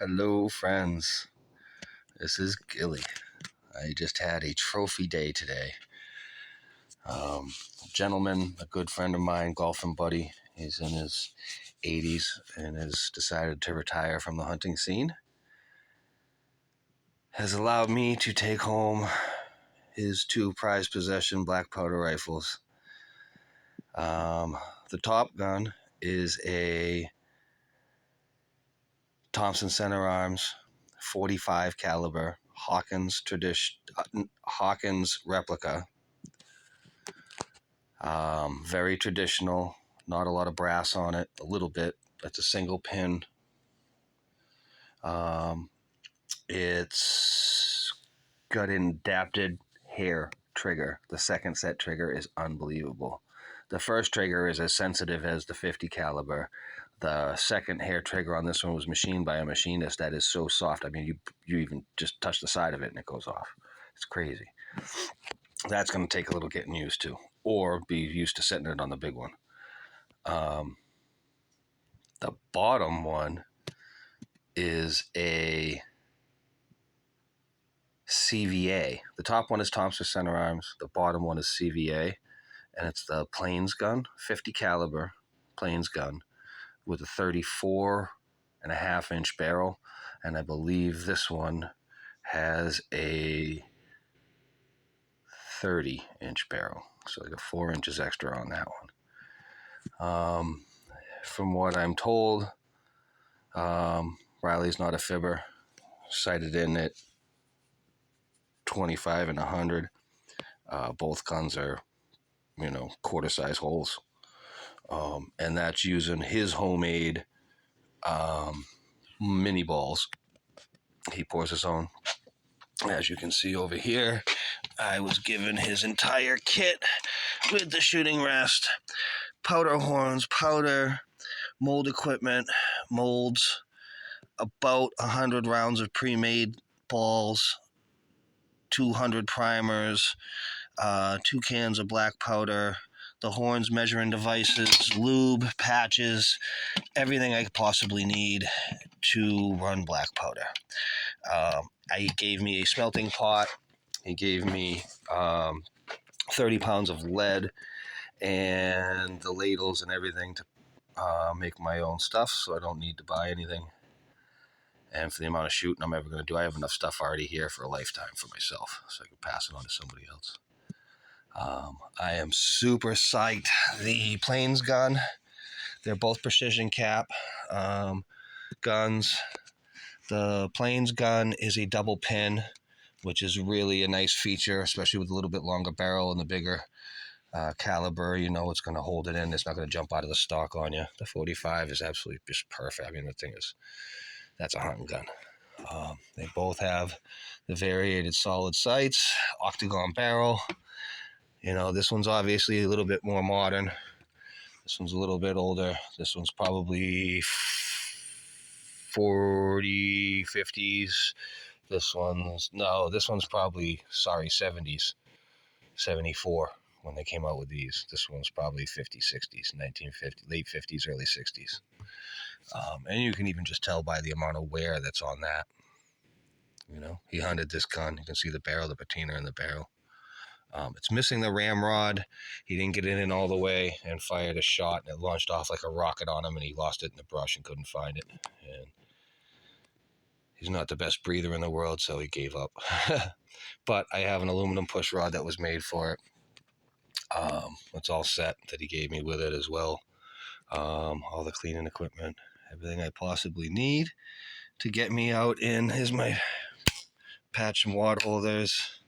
Hello, friends. This is Gilly. I just had a trophy day today. A gentleman, a good friend of mine, golfing buddy, he's in his 80s and has decided to retire from the hunting scene, has allowed me to take home his two prized possession black powder rifles. The top gun is a Thompson Center Arms 45 caliber Hawkins replica. Very traditional, not a lot of brass on it, a little bit. That's a single pin. It's got an adapted hair trigger. The second set trigger is unbelievable. The first trigger is as sensitive as the 50 caliber. The second hair trigger on this one was machined by a machinist that is so soft. I mean, you even just touch the side of it and it goes off. It's crazy. That's going to take a little getting used to, or be used to setting it on the big one. The bottom one is a CVA. The top one is Thompson Center Arms. The bottom one is CVA, and it's the Plains gun, 50 caliber Plains gun with a 34.5-inch barrel, and I believe this one has a 30-inch barrel, so I got 4 inches extra on that one. From what I'm told, Riley's not a fibber. Sighted in at 25 and 100. Both guns are, quarter-size holes. And that's using his homemade mini balls. He pours his own. As you can see over here, I was given his entire kit with the shooting rest, powder horns, powder, mold equipment, molds, about 100 rounds of pre-made balls, 200 primers, 2 cans of black powder, the horns, measuring devices, lube, patches, everything I could possibly need to run black powder. He gave me a smelting pot. He gave me 30 pounds of lead and the ladles and everything to make my own stuff, so I don't need to buy anything. And for the amount of shooting I'm ever going to do, I have enough stuff already here for a lifetime for myself, so I can pass it on to somebody else. I am super psyched. The Plains gun, they're both precision cap guns. The Plains gun is a double pin, which is really a nice feature, especially with a little bit longer barrel and the bigger caliber. It's going to hold it in. It's not going to jump out of the stock on you. The 45 is absolutely just perfect. I mean, that's a hunting gun. They both have the variated solid sights, octagon barrel. This one's obviously a little bit more modern. This one's a little bit older. This one's probably 40s, 50s. This one's probably, 70s, 74 when they came out with these. This one's probably 50s, 60s, 1950, late 50s, early 60s. And you can even just tell by the amount of wear that's on that. He hunted this gun. You can see the barrel, the patina in the barrel. It's missing the ramrod. He didn't get it in all the way and fired a shot, and it launched off like a rocket on him, and he lost it in the brush and couldn't find it. And he's not the best breather in the world, so he gave up. But I have an aluminum push rod that was made for it. It's all set that he gave me with it as well. All the cleaning equipment, everything I possibly need to get me out in. Here's my patch and wad holders,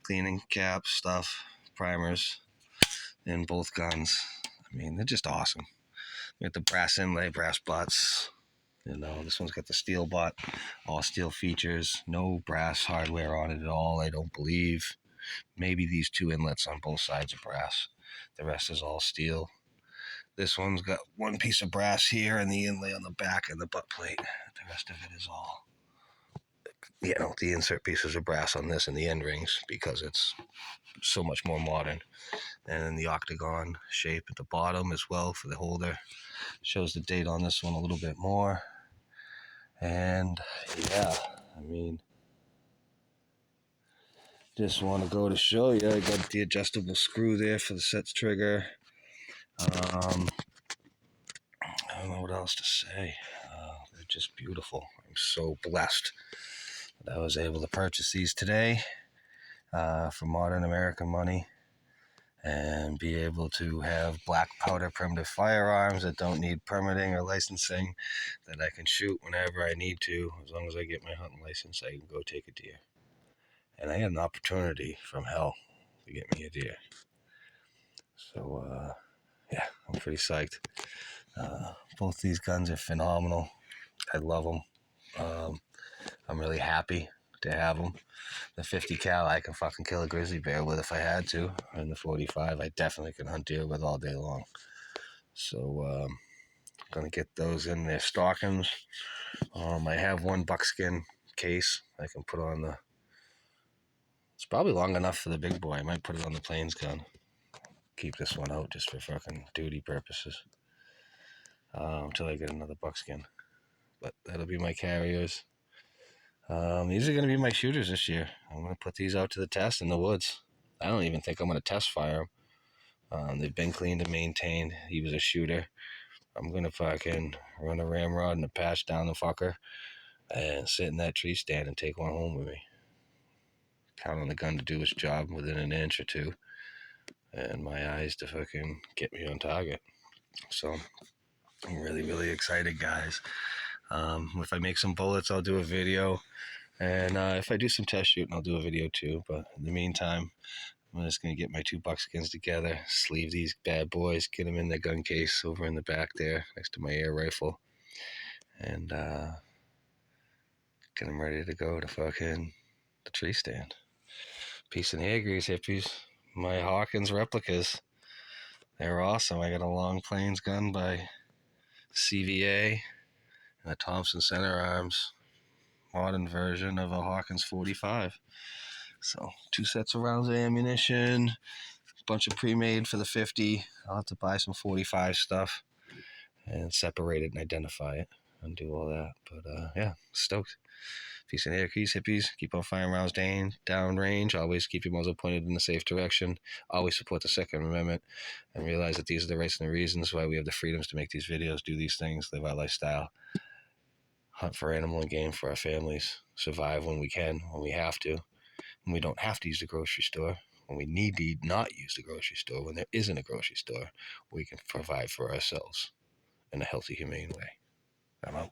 cleaning caps, stuff, primers in both guns. I mean, they're just awesome. We got the brass inlay, brass butts. This one's got the steel butt, all steel features, no brass hardware on it at all, I don't believe. Maybe these 2 inlets on both sides are brass. The rest is all steel. This one's got one piece of brass here and the inlay on the back and the butt plate. The rest of it is all, the insert pieces of brass on this and the end rings because it's so much more modern. And then the octagon shape at the bottom as well for the holder. Shows the date on this one a little bit more. And yeah, I mean, just want to go to show you. I got the adjustable screw there for the sets trigger. I don't know what else to say. They're just beautiful. I'm so blessed that I was able to purchase these today for modern American money and be able to have black powder primitive firearms that don't need permitting or licensing, that I can shoot whenever I need to. As long as I get my hunting license, I can go take a deer. And I had an opportunity from hell to get me a deer. So, yeah, I'm pretty psyched. Both these guns are phenomenal. I love them. I'm really happy to have them. The 50 cal, I can fucking kill a grizzly bear with if I had to. And the 45, I definitely can hunt deer with all day long. So, gonna get those in their stockings. I have one buckskin case I can put on the. It's probably long enough for the big boy. I might put it on the plains gun. Keep this one out just for fucking duty purposes. Until I get another buckskin. But that'll be my carriers. These are going to be my shooters this year. I'm going to put these out to the test in the woods. I don't even think I'm going to test fire them. They've been cleaned and maintained. He was a shooter. I'm going to fucking run a ramrod and a patch down the fucker and sit in that tree stand and take one home with me. Count on the gun to do its job within an inch or two, and my eyes to fucking get me on target. So I'm really, really excited, guys. If I make some bullets, I'll do a video. And if I do some test shooting, I'll do a video too. But in the meantime, I'm just going to get my two buckskins together, sleeve these bad boys, get them in the gun case over in the back there next to my air rifle, and get them ready to go to fucking the tree stand. Peace and hair grease, hippies. My Hawkins replicas. They're awesome. I got a long plains gun by CVA and a Thompson center arms modern version of a Hawkins 45. So 2 sets of rounds of ammunition, a bunch of pre-made for the 50. I'll have to buy some 45 stuff and separate it and identify it and do all that. But yeah, stoked. Peace and hair keys, hippies. Keep on firing rounds down range. Always keep your muzzle pointed in the safe direction. Always support the Second Amendment and realize that these are the rights and the reasons why we have the freedoms to make these videos, do these things, live our lifestyle, hunt for animal and game for our families, survive when we can, when we have to, when we don't have to use the grocery store, when we need to not use the grocery store, when there isn't a grocery store, we can provide for ourselves in a healthy, humane way. I'm out.